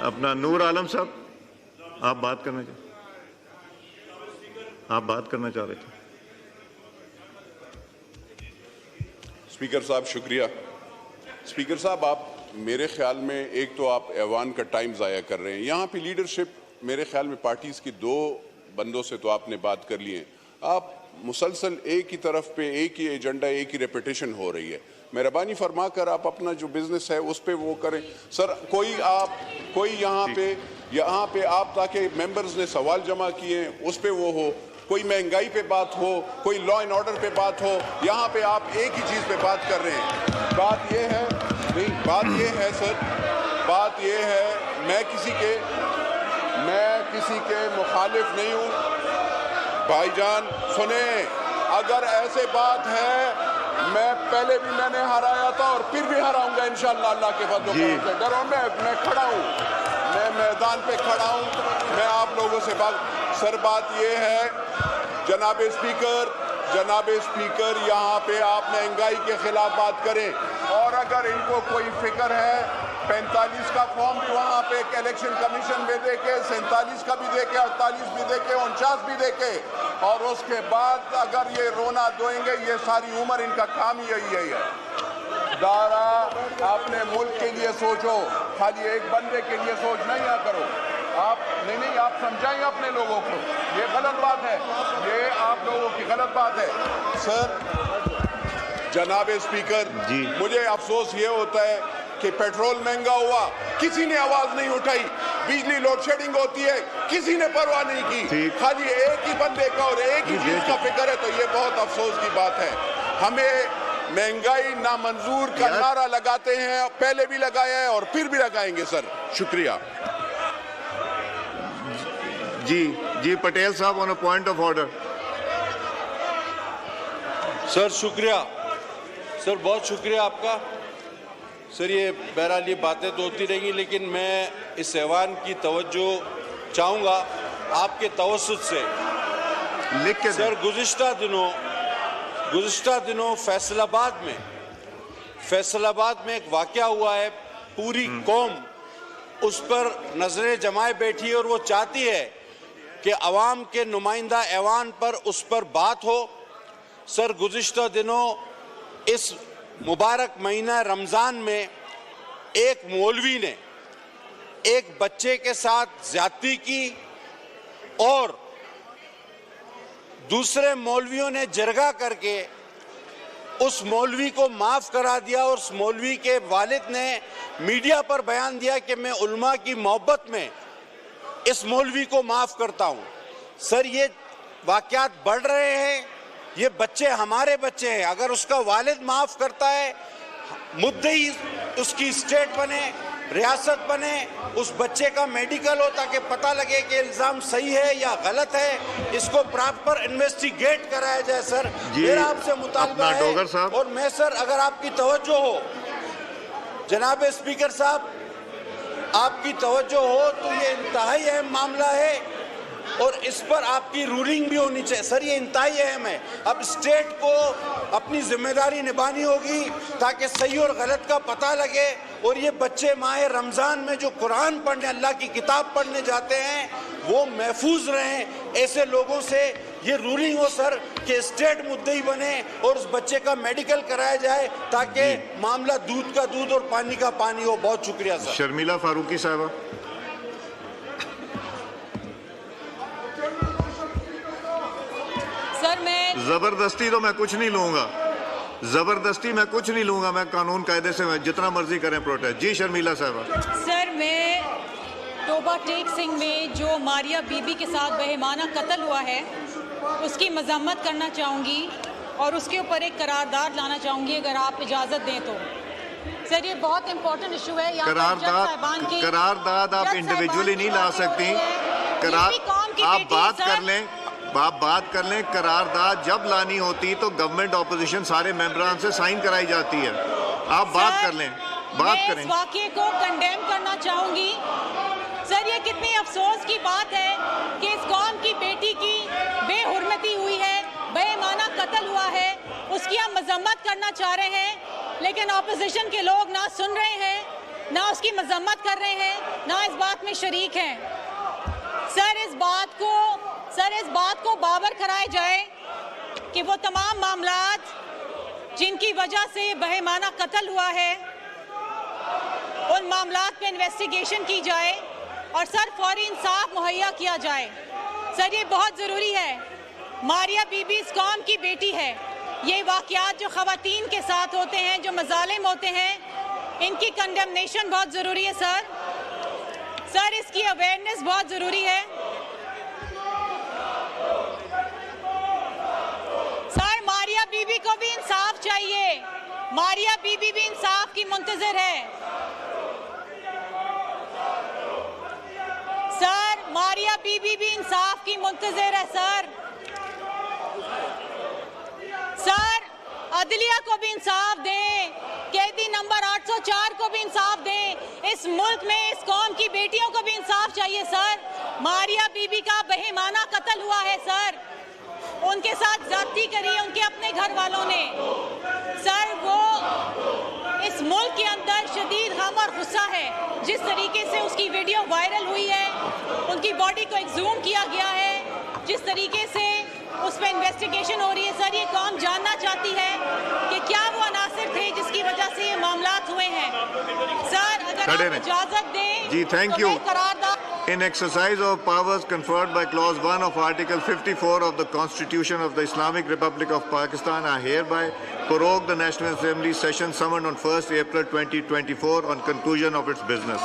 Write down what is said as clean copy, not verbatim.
अपना नूर आलम साहब, आप बात करना चाह रहे थे। स्पीकर साहब शुक्रिया। स्पीकर साहब, आप मेरे ख्याल में एक तो आप ऐवान का टाइम ज़ाया कर रहे हैं। यहाँ पे लीडरशिप मेरे ख्याल में पार्टीज़ की दो बंदों से तो आपने बात कर ली है। आप मुसलसल एक ही तरफ पे एक ही एजेंडा, एक ही रेपिटेशन हो रही है। मेहरबानी फरमा कर आप अपना जो बिजनेस है उस पे वो करें। सर कोई यहाँ पे आप ताकि मेंबर्स ने सवाल जमा किए उस पे वो हो, कोई महंगाई पे बात हो, कोई लॉ एंड ऑर्डर पे बात हो, यहाँ पे आप एक ही चीज़ पे बात कर रहे हैं। बात ये है सर, बात ये है मैं किसी के मुखालिफ नहीं हूँ। भाईजान सुने, अगर ऐसे बात है, मैं पहले भी मैंने हराया था और फिर भी हराऊंगा इंशाअल्लाह अल्लाह के फजल से। डरो, मैं खड़ा हूँ, मैं मैदान पे खड़ा हूँ, मैं आप लोगों से बात ये है जनाब स्पीकर यहाँ पे आप महंगाई के खिलाफ बात करें, और अगर इनको कोई फिक्र है 45 का फॉर्म भी वहाँ पे इलेक्शन कमीशन में दे के, 47 का भी दे के, 48 भी दे के, 49 भी दे के, और उसके बाद अगर ये रोना धोएंगे, ये सारी उम्र इनका काम ही यही है। दारा अपने मुल्क के लिए सोचो, खाली एक बंदे के लिए सोच नहीं करो। आप नहीं आप समझाएं अपने लोगों को, ये गलत बात है, ये आप लोगों की गलत बात है। सर जनाब स्पीकर जी, मुझे अफसोस ये होता है कि पेट्रोल महंगा हुआ, किसी ने आवाज नहीं उठाई, बिजली लोड शेडिंग होती है, किसी ने परवाह नहीं की, खाली एक ही बंदे का और एक ही चीज का फिक्र है। तो ये बहुत अफसोस की बात है। हमें महंगाई नामंजूर का नारा लगाते हैं, पहले भी लगाया है और फिर भी लगाएंगे। सर शुक्रिया। जी पटेल साहब on a point of order. Sir शुक्रिया, सर बहुत शुक्रिया आपका। सर ये बहरहाल ये बातें तो होती रहेंगी, लेकिन मैं इस ऐवान की तवज्जो चाहूँगा आपके तवस्सुत से। लिख के सर गुज़िश्ता दिनों फैसलाबाद में एक वाक़या हुआ है, पूरी कौम उस पर नजरें जमाए बैठी है और वो चाहती है कि अवाम के नुमाइंदा ऐवान पर उस पर बात हो। सर गुज़िश्ता दिनों इस मुबारक महीना रमज़ान में एक मौलवी ने एक बच्चे के साथ ज्यादती की और दूसरे मौलवियों ने जरगा करके उस मौलवी को माफ करा दिया, और उस मौलवी के वालिद ने मीडिया पर बयान दिया कि मैं उल्मा की मोहब्बत में इस मौलवी को माफ करता हूं। सर ये वाक़यात बढ़ रहे हैं, ये बच्चे हमारे बच्चे हैं। अगर उसका वालिद माफ करता है, मुद्दई उसकी स्टेट बने, रियासत बने, उस बच्चे का मेडिकल हो ताकि पता लगे कि इल्ज़ाम सही है या गलत है, इसको प्रॉपर इन्वेस्टिगेट कराया जाए। सर मेरा आपसे मुतालबा है, और मैं सर अगर आपकी तवज्जो हो, जनाब स्पीकर साहब आपकी तवज्जो हो, तो ये इंतहाई अहम मामला है और इस पर आपकी रूलिंग भी होनी चाहिए। सर ये इंतहाई अहम है। अब स्टेट को अपनी जिम्मेदारी निभानी होगी ताकि सही और गलत का पता लगे, और ये बच्चे माह रमज़ान में जो कुरान पढ़ने, अल्लाह की किताब पढ़ने जाते हैं, वो महफूज रहें ऐसे लोगों से। ये रूलिंग हो सर कि स्टेट मुद्दई बने और उस बच्चे का मेडिकल कराया जाए ताकि मामला दूध का दूध और पानी का पानी हो। बहुत शुक्रिया सर। शर्मिला फारूकी साहबा। सर मैं जबरदस्ती तो मैं कुछ नहीं लूंगा, मैं कानून कायदे से जितना मर्जी करें प्रोटेस्ट। जी शर्मिला साहबा। सर मैं टोबा टेक सिंह में जो मारिया बीबी के साथ बेईमाना कत्ल हुआ है उसकी मजम्मत करना चाहूँगी और उसके ऊपर एक करारदाद लाना चाहूँगी, अगर आप इजाज़त दें तो। सर ये बहुत इंपॉर्टेंट इशू है। करारदाद आप इंडिविजुअली नहीं ला सकती। आप बात कर लें। करारदाद जब लानी होती तो गवर्नमेंट ऑपोजिशन सारे मेंबरान से साइन कराई जाती है। आप बात कर लें, बात करें। इस वाक़ये को कंडेम करना चाहूँगी। सर ये कितनी अफसोस की बात है कि इस कौम की बेटी की बेहुरमती हुई है, बेईमाना कत्ल हुआ है, उसकी हम मजम्मत करना चाह रहे हैं, लेकिन ऑपोजिशन के लोग ना सुन रहे हैं, ना उसकी मजम्मत कर रहे हैं, ना इस बात में शरीक हैं। सर इस बात को बावर कराया जाए कि वो तमाम मामलात जिनकी वजह से बहेमाना कत्ल हुआ है, उन मामलात पे इन्वेस्टिगेशन की जाए और सर फौरी इंसाफ मुहैया किया जाए। सर ये बहुत ज़रूरी है। मारिया बीबी इस कौम की बेटी है। ये वाक़यात जो ख़वातीन के साथ होते हैं, जो मज़ालिम होते हैं, इनकी कंडेमनेशन बहुत ज़रूरी है सर इसकी अवेयरनेस बहुत ज़रूरी है। सर मारिया बीबी को भी इंसाफ चाहिए। मारिया बीबी भी इंसाफ की मुंतज़िर है। सर मारिया बीबी भी इंसाफ की मुंतज़िर है। सर अदलिया को भी इंसाफ दें, कैदी नंबर 804 को भी इंसाफ दें। इस मुल्क में इस कौम की बेटियों को भी इंसाफ चाहिए सर। मारिया बीबी का बहेमाना कत्ल हुआ है सर, उनके साथ ज्यादती करी है उनके अपने घर वालों ने। सर वो इस मुल्क के अंदर शदीद गम और गुस्सा है। जिस तरीके से उसकी वीडियो वायरल हुई है, उनकी बॉडी को एक्सहूम किया गया है, जिस तरीके से उस पर इन्वेस्टिगेशन हो रही है। सर ये कौम जानना चाहती है कि क्या वो अनासिर थे जिसकी वजह से ये मामलात हुए हैं। सर अगर आप इजाजत दें जी, थैंक यू। करारदाद In exercise of powers conferred by Clause 1 of Article 54 of the Constitution of the Islamic Republic of Pakistan, I hereby prorogue the National Assembly session summoned on 1st April 2024 on conclusion of its business.